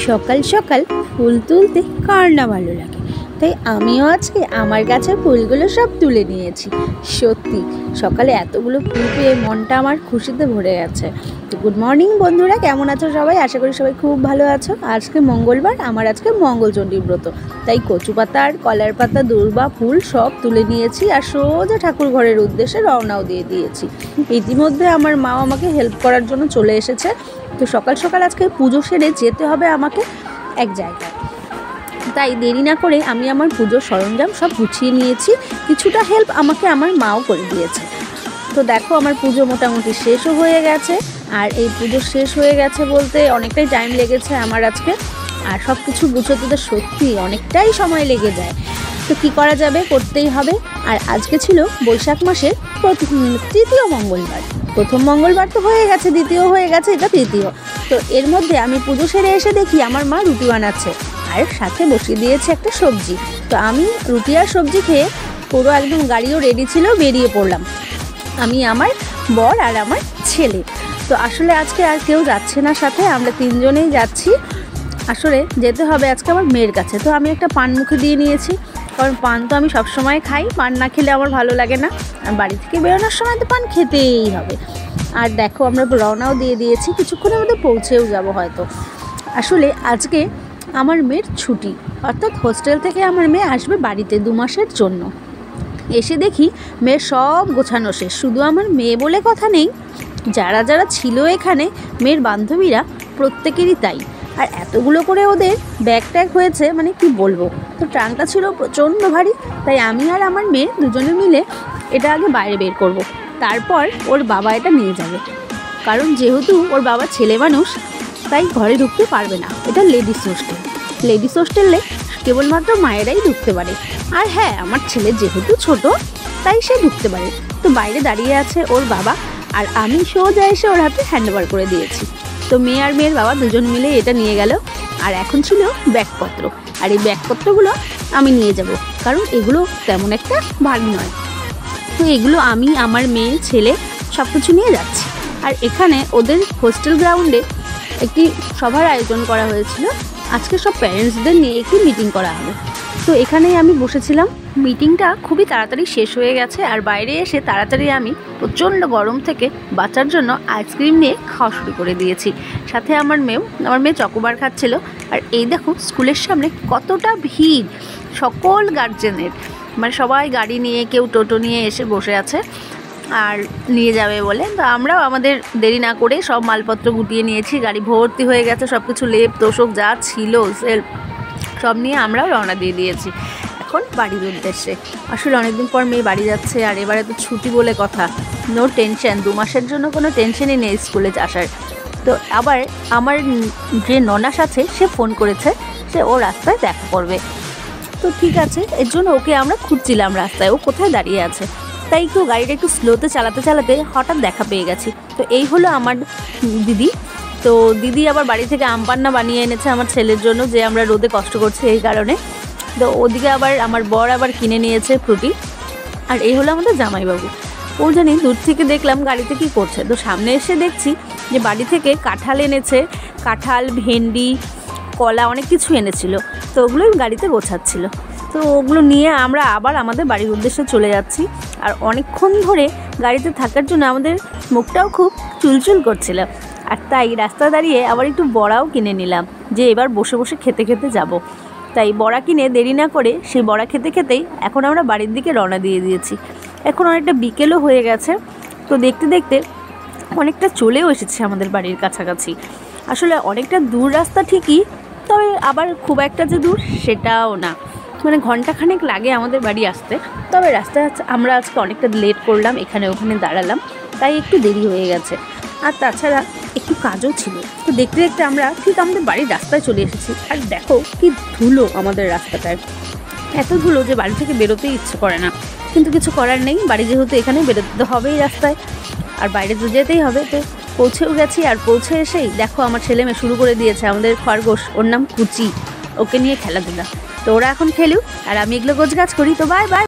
সকাল সকাল ফুল তুলতে কার না ভালো লাগে, তাই আমিও আজকে আমার গাছের ফুলগুলো সব তুলে নিয়েছি। সত্যি সকালে এতগুলো ফুল পেয়ে মনটা আমার খুশিতে ভরে গেছে। তো গুড মর্নিং বন্ধুরা, কেমন আছো সবাই? আশা করি সবাই খুব ভালো আছো। আজকে মঙ্গলবার, আমার আজকে মঙ্গলচণ্ডী ব্রত, তাই কচু পাতা আর কলার পাতা, দূর্বা ফুল সব তুলে নিয়েছি আর সোজা ঠাকুর ঘরের উদ্দেশ্যে রওনাও দিয়ে দিয়েছি। ইতিমধ্যে আমার মা আমাকে হেল্প করার জন্য চলে এসেছে। তো সকাল সকাল আজকে পুজো সেরে যেতে হবে আমাকে এক জায়গায়, তাই দেরি না করে আমি আমার পুজোর সরঞ্জাম সব গুছিয়ে নিয়েছি। কিছুটা হেল্প আমাকে আমার মাও করে দিয়েছে। তো দেখো আমার পুজো মোটামুটি শেষও হয়ে গেছে, আর এই পুজো শেষ হয়ে গেছে বলতে অনেকটাই টাইম লেগেছে আমার আজকে। আর সব কিছু গুছোতে তো সত্যি অনেকটাই সময় লেগে যায়, তো কী করা যাবে, করতেই হবে। আর আজকে ছিল বৈশাখ মাসের তৃতীয় মঙ্গলবার। প্রথম মঙ্গলবার তো হয়ে গেছে, দ্বিতীয় হয়ে গেছে, এটা তৃতীয়। তো এর মধ্যে আমি পুজো সেরে এসে দেখি আমার মা রুটি বানাচ্ছে আর সাথে বসিয়ে দিয়েছে একটা সবজি। তো আমি রুটি আর সবজি খেয়ে পুরো একদম গাড়িও রেডি ছিল, বেরিয়ে পড়লাম আমি, আমার বর আর আমার ছেলে। তো আসলে আজকে আর কেউ যাচ্ছে না সাথে, আমরা তিনজনেই যাচ্ছি। আসলে যেতে হবে আজকে আমার মেয়ের কাছে। তো আমি একটা পান মুখে দিয়ে নিয়েছি, কারণ পান তো আমি সবসময় খাই, পান না খেলে আমার ভালো লাগে না। আর বাড়ি থেকে বেরোনোর সময় তো পান খেতেই হবে। আর দেখো আমরা রওনাও দিয়ে দিয়েছি, কিছুক্ষণের মধ্যে পৌঁছেও যাব হয়তো। আসলে আজকে আমার মেয়ের ছুটি, অর্থাৎ হোস্টেল থেকে আমার মেয়ে আসবে বাড়িতে 2 মাসের জন্য। এসে দেখি মেয়ের সব গোছানো শেষ। শুধু আমার মেয়ে বলে কথা নেই, যারা যারা ছিল এখানে মেয়ের বান্ধবীরা প্রত্যেকেরই তাই। আর এতগুলো করে ওদের ব্যাগ ট্যাগ হয়েছে, মানে কি বলবো। তো ট্রাঙ্কটা ছিল প্রচণ্ড ভারী, তাই আমি আর আমার মেয়ে দুজনে মিলে এটা আগে বাইরে বের করব, তারপর ওর বাবা এটা নিয়ে যাবে। কারণ যেহেতু ওর বাবা ছেলে মানুষ, তাই ঘরে ঢুকতে পারবে না। এটা লেডিস হোস্টেল, লেডিস হোস্টেলে কেবলমাত্র মায়েরাই ঢুকতে পারে। আর হ্যাঁ, আমার ছেলে যেহেতু ছোট, তাই সে ঢুকতে পারে। তো বাইরে দাঁড়িয়ে আছে ওর বাবা, আর আমি সোজা এসে ওর হাতে হ্যান্ডওভার করে দিয়েছি। তো মেয়ে আর মেয়ের বাবা দুজন মিলে এটা নিয়ে গেল। আর এখন ছিল ব্যাগপত্র, আর এই ব্যাগপত্রগুলো আমি নিয়ে যাব, কারণ এগুলো তেমন একটা ভারী নয়। তো এগুলো আমি, আমার মেয়ে, ছেলে সব কিছু নিয়ে যাচ্ছি। আর এখানে ওদের হোস্টেল গ্রাউন্ডে একটি সভার আয়োজন করা হয়েছিল। আজকে সব প্যারেন্টসদের নিয়ে একটি মিটিং করা হবে। তো এখানেই আমি বসেছিলাম। মিটিংটা খুবই তাড়াতাড়ি শেষ হয়ে গেছে, আর বাইরে এসে তাড়াতাড়ি আমি প্রচণ্ড গরম থেকে বাঁচার জন্য আইসক্রিম নিয়ে খাওয়া শুরু করে দিয়েছি। সাথে আমার মেয়ে চকোবার খাচ্ছিল। আর এই দেখো স্কুলের সামনে কতটা ভিড়, সকল গার্জেনের, মানে সবাই গাড়ি নিয়ে, কেউ টোটো নিয়ে এসে বসে আছে আর নিয়ে যাবে বলে। তো আমরাও আমাদের দেরি না করে সব মালপত্র গুটিয়ে নিয়েছি, গাড়ি ভর্তি হয়ে গেছে, সব কিছু লেপ তোষক যা ছিল সেলফ সব নিয়ে আমরাও রওনা দিয়ে দিয়েছি এখন বাড়ির উদ্দেশ্যে। আসলে অনেকদিন পর মেয়ে বাড়ি যাচ্ছে, আর এবারে তো ছুটি বলে কথা, নো টেনশন, 2 মাসের জন্য কোনো টেনশনই নেই স্কুলে আসার। তো আবার আমার যে ননাস আছে সে ফোন করেছে, সে ও রাস্তায় দেখা করবে। তো ঠিক আছে, এর জন্য ওকে আমরা খুঁজছিলাম রাস্তায়, ও কোথায় দাঁড়িয়ে আছে। তাই একটু গাড়িটা একটু স্লোতে চালাতে চালাতে হঠাৎ দেখা পেয়ে গেছি। তো এই হলো আমার দিদি। তো দিদি আবার বাড়ি থেকে আম পান্না বানিয়ে এনেছে আমার ছেলের জন্য, যে আমরা রোদে কষ্ট করছি এই কারণে। তো ওদিকে আবার আমার বর আবার কিনে নিয়েছে ফ্রুটি। আর এই হলো আমাদের জামাইবাবু। ও জানি দূর থেকে দেখলাম গাড়িতে কি করছে, তো সামনে এসে দেখছি যে বাড়ি থেকে কাঁঠাল এনেছে, কাঁঠাল, ভেন্ডি, কলা, অনেক কিছু এনেছিল। তো ওগুলোই গাড়িতে গোছাচ্ছিল। তো ওগুলো নিয়ে আমরা আবার আমাদের বাড়ির উদ্দেশ্যে চলে যাচ্ছি। আর অনেকক্ষণ ধরে গাড়িতে থাকার জন্য আমাদের মুখটাও খুব চুলচুল করছিল। আর তাই রাস্তা দাঁড়িয়ে আবার একটু বড়াও কিনে নিলাম, যে এবার বসে বসে খেতে খেতে যাব। তাই বড়া কিনে দেরি না করে সেই বড়া খেতে খেতেই এখন আমরা বাড়ির দিকে রওনা দিয়ে দিয়েছি। এখন অনেকটা বিকেলও হয়ে গেছে। তো দেখতে দেখতে অনেকটা চলেও এসেছে আমাদের বাড়ির কাছাকাছি। আসলে অনেকটা দূর রাস্তা ঠিকই, তবে আবার খুব একটা যে দূর সেটাও না, মানে ঘন্টাখানেক লাগে আমাদের বাড়ি আসতে। তবে রাস্তায় আমরা আজকে অনেকটা লেট করলাম, এখানে ওখানে দাঁড়ালাম, তাই একটু দেরি হয়ে গেছে। আর তাছাড়া একটু কাজও ছিল। তো দেখতে দেখতে আমরা ঠিক আমাদের বাড়ির রাস্তায় চলে এসেছি। আর দেখো কি ধুলো আমাদের রাস্তাটায়, এত ধুলো যে বাড়ি থেকে বেরোতেই ইচ্ছে করে না। কিন্তু কিছু করার নেই, বাড়ি যেহেতু এখানে বেরোতে হবেই রাস্তায়, আর বাইরে তো যেতেই হবে। তো পৌঁছেও গেছি। আর পৌঁছে এসেই দেখো আমার ছেলে মেয়ে শুরু করে দিয়েছে, আমাদের খরগোশ, ওর নাম কুচি, ওকে নিয়ে খেলাধুলা। তো ওরা এখন খেলুক, আর আমি এগুলো গোছগাছ করি। তো বাই বাই।